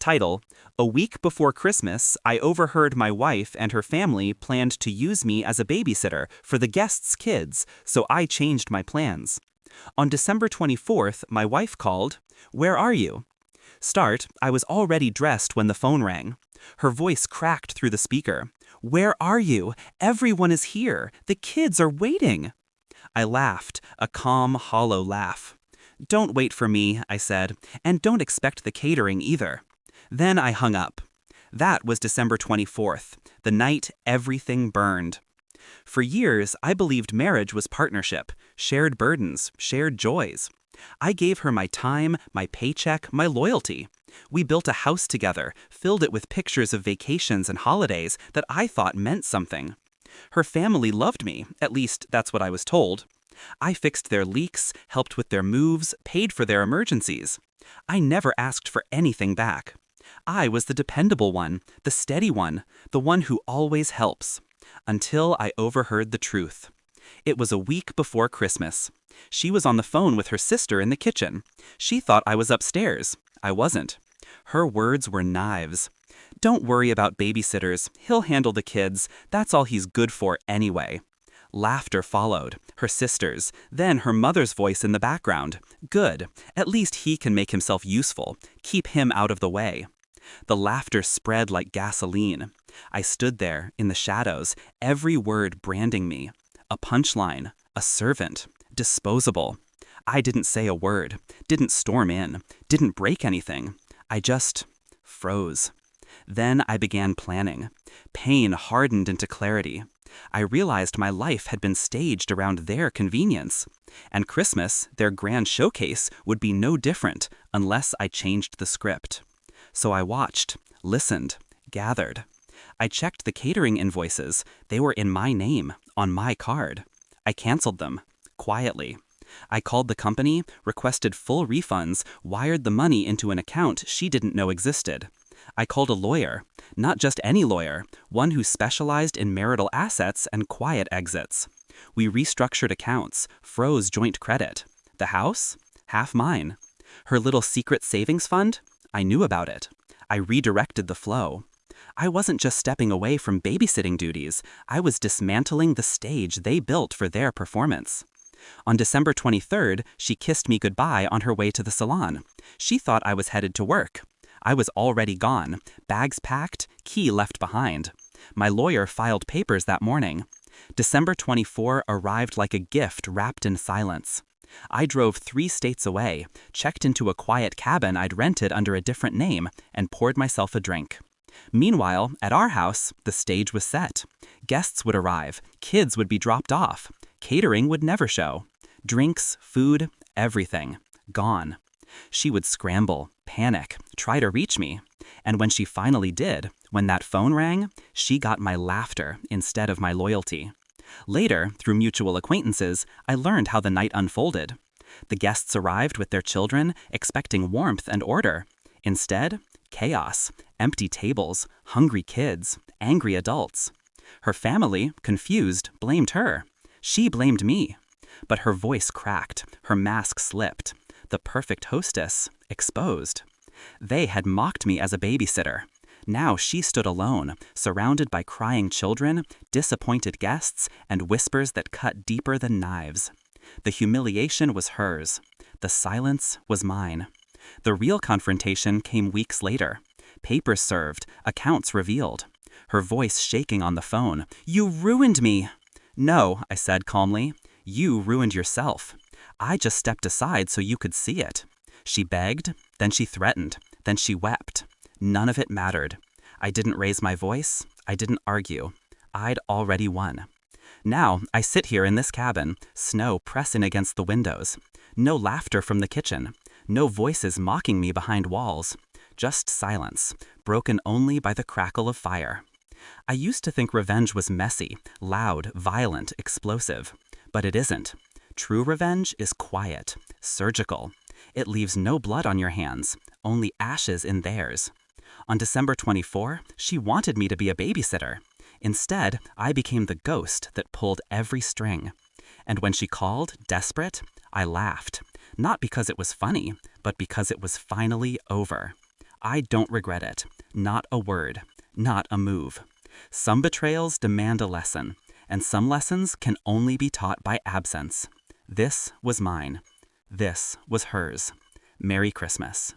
Title: A week before Christmas, I overheard my wife and her family planned to use me as a babysitter for the guests' kids, so I changed my plans. On December 24th, my wife called. "Where are you?" Start: I was already dressed when the phone rang. Her voice cracked through the speaker. "Where are you? Everyone is here. The kids are waiting." I laughed, a calm, hollow laugh. "Don't wait for me," I said, "and don't expect the catering either." Then I hung up. That was December 24th, the night everything burned. For years, I believed marriage was partnership, shared burdens, shared joys. I gave her my time, my paycheck, my loyalty. We built a house together, filled it with pictures of vacations and holidays that I thought meant something. Her family loved me, at least that's what I was told. I fixed their leaks, helped with their moves, paid for their emergencies. I never asked for anything back. I was the dependable one, the steady one, the one who always helps. Until I overheard the truth. It was a week before Christmas. She was on the phone with her sister in the kitchen. She thought I was upstairs. I wasn't. Her words were knives. "Don't worry about babysitters. He'll handle the kids. That's all he's good for anyway." Laughter followed, her sister's, then her mother's voice in the background. "Good. At least he can make himself useful. Keep him out of the way." The laughter spread like gasoline. I stood there, in the shadows, every word branding me. A punchline, a servant, disposable. I didn't say a word, didn't storm in, didn't break anything. I just froze. Then I began planning. Pain hardened into clarity. I realized my life had been staged around their convenience. And Christmas, their grand showcase, would be no different unless I changed the script. So I watched, listened, gathered. I checked the catering invoices. They were in my name, on my card. I canceled them, quietly. I called the company, requested full refunds, wired the money into an account she didn't know existed. I called a lawyer, not just any lawyer, one who specialized in marital assets and quiet exits. We restructured accounts, froze joint credit. The house? Half mine. Her little secret savings fund? I knew about it. I redirected the flow. I wasn't just stepping away from babysitting duties, I was dismantling the stage they built for their performance. On December 23rd, she kissed me goodbye on her way to the salon. She thought I was headed to work. I was already gone, bags packed, key left behind. My lawyer filed papers that morning. December 24 arrived like a gift wrapped in silence. I drove 3 states away, checked into a quiet cabin I'd rented under a different name, and poured myself a drink. Meanwhile, at our house, the stage was set. Guests would arrive, kids would be dropped off, catering would never show. Drinks, food, everything. Gone. She would scramble, panic, try to reach me. And when she finally did, when that phone rang, she got my laughter instead of my loyalty. Later, through mutual acquaintances, I learned how the night unfolded. The guests arrived with their children, expecting warmth and order. Instead, chaos, empty tables, hungry kids, angry adults. Her family, confused, blamed her. She blamed me. But her voice cracked, her mask slipped. The perfect hostess, exposed. They had mocked me as a babysitter. Now she stood alone, surrounded by crying children, disappointed guests, and whispers that cut deeper than knives. The humiliation was hers. The silence was mine. The real confrontation came weeks later. Papers served, accounts revealed. Her voice shaking on the phone. "You ruined me!" "No," I said calmly. "You ruined yourself. I just stepped aside so you could see it." She begged, then she threatened, then she wept. None of it mattered. I didn't raise my voice. I didn't argue. I'd already won. Now, I sit here in this cabin, snow pressing against the windows. No laughter from the kitchen. No voices mocking me behind walls. Just silence, broken only by the crackle of fire. I used to think revenge was messy, loud, violent, explosive. But it isn't. True revenge is quiet, surgical. It leaves no blood on your hands, only ashes in theirs. On December 24, she wanted me to be a babysitter. Instead, I became the ghost that pulled every string. And when she called, desperate, I laughed. Not because it was funny, but because it was finally over. I don't regret it. Not a word. Not a move. Some betrayals demand a lesson, and some lessons can only be taught by absence. This was mine. This was hers. Merry Christmas.